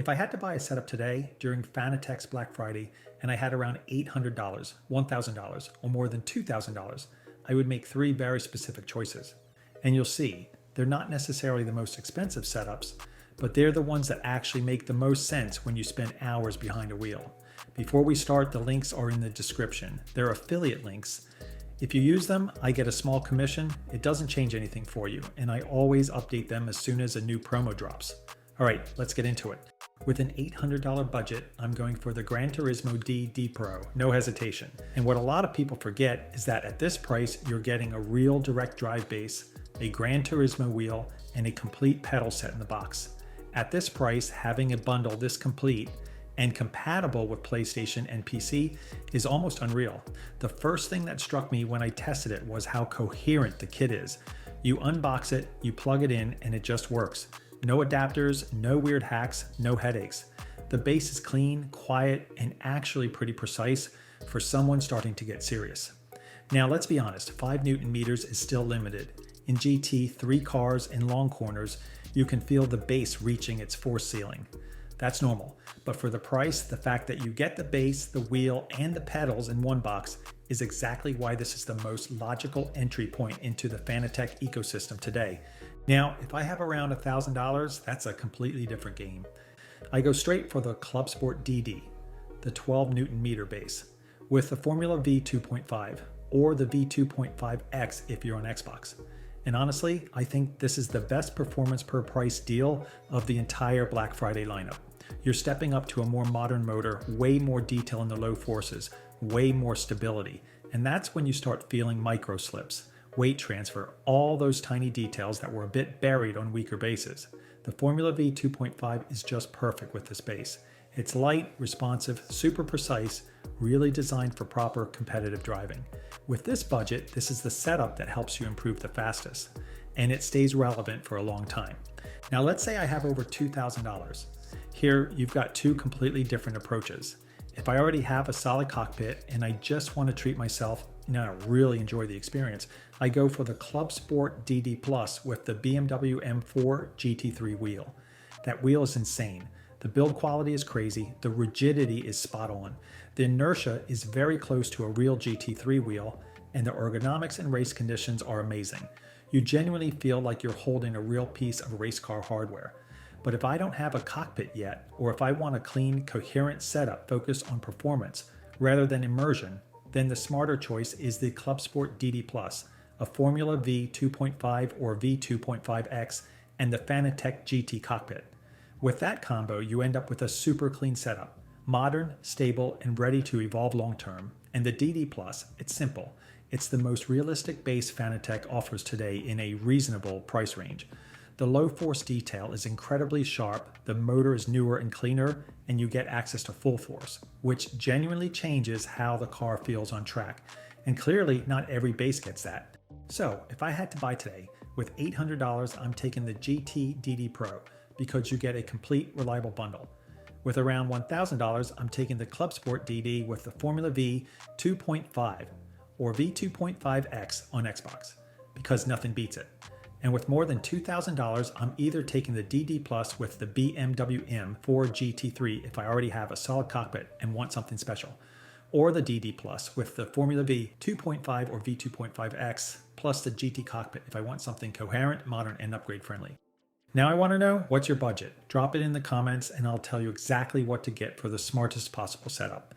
If I had to buy a setup today during Fanatec's Black Friday and I had around $800, $1,000, or more than $2,000, I would make three very specific choices. And you'll see, they're not necessarily the most expensive setups, but they're the ones that actually make the most sense when you spend hours behind a wheel. Before we start, the links are in the description. They're affiliate links. If you use them, I get a small commission. It doesn't change anything for you, and I always update them as soon as a new promo drops. All right, let's get into it. With an $800 budget, I'm going for the Gran Turismo DD Pro, no hesitation. And what a lot of people forget is that at this price, you're getting a real direct drive base, a Gran Turismo wheel, and a complete pedal set in the box. At this price, having a bundle this complete and compatible with PlayStation and PC is almost unreal. The first thing that struck me when I tested it was how coherent the kit is. You unbox it, you plug it in, and it just works. No adapters, no weird hacks, no headaches. The bass is clean, quiet, and actually pretty precise for someone starting to get serious. Now let's be honest, 5 Newton meters is still limited. In GT 3 cars and long corners, you can feel the bass reaching its force ceiling. That's normal, but for the price, the fact that you get the bass, the wheel, and the pedals in one box is exactly why this is the most logical entry point into the Fanatec ecosystem today. Now, if I have around $1,000, that's a completely different game. I go straight for the ClubSport DD, the 12 Newton meter base, with the Formula V 2.5 or the V2.5X if you're on Xbox. And honestly, I think this is the best performance per price deal of the entire Black Friday lineup. You're stepping up to a more modern motor, way more detail in the low forces, way more stability. And that's when you start feeling micro slips, weight transfer, all those tiny details that were a bit buried on weaker bases. The Formula V 2.5 is just perfect with this base. It's light, responsive, super precise, really designed for proper competitive driving. With this budget, this is the setup that helps you improve the fastest, and it stays relevant for a long time. Now let's say I have over $2,000. Here, you've got two completely different approaches. If I already have a solid cockpit and I just want to treat myself and I really enjoy the experience, I go for the ClubSport DD Plus with the BMW M4 GT3 wheel. That wheel is insane. The build quality is crazy, the rigidity is spot on, the inertia is very close to a real GT3 wheel, and the ergonomics and race conditions are amazing. You genuinely feel like you're holding a real piece of race car hardware. But if I don't have a cockpit yet, or if I want a clean, coherent setup focused on performance rather than immersion, then the smarter choice is the ClubSport DD Plus, a Formula V 2.5 or V2.5X, and the Fanatec GT cockpit. With that combo, you end up with a super clean setup, modern, stable, and ready to evolve long term. And the DD Plus, it's simple. It's the most realistic base Fanatec offers today in a reasonable price range. The low force detail is incredibly sharp, the motor is newer and cleaner, and you get access to full force, which genuinely changes how the car feels on track. And clearly, not every base gets that. So, if I had to buy today, with $800, I'm taking the GT DD Pro, because you get a complete, reliable bundle. With around $1,000, I'm taking the ClubSport DD with the Formula V 2.5 or V2.5X on Xbox, because nothing beats it. And with more than $2,000, I'm either taking the DD Plus with the BMW M4 GT3 if I already have a solid cockpit and want something special, or the DD Plus with the Formula V 2.5 or V2.5X plus the GT cockpit if I want something coherent, modern, and upgrade friendly. Now I want to know, what's your budget? Drop it in the comments and I'll tell you exactly what to get for the smartest possible setup.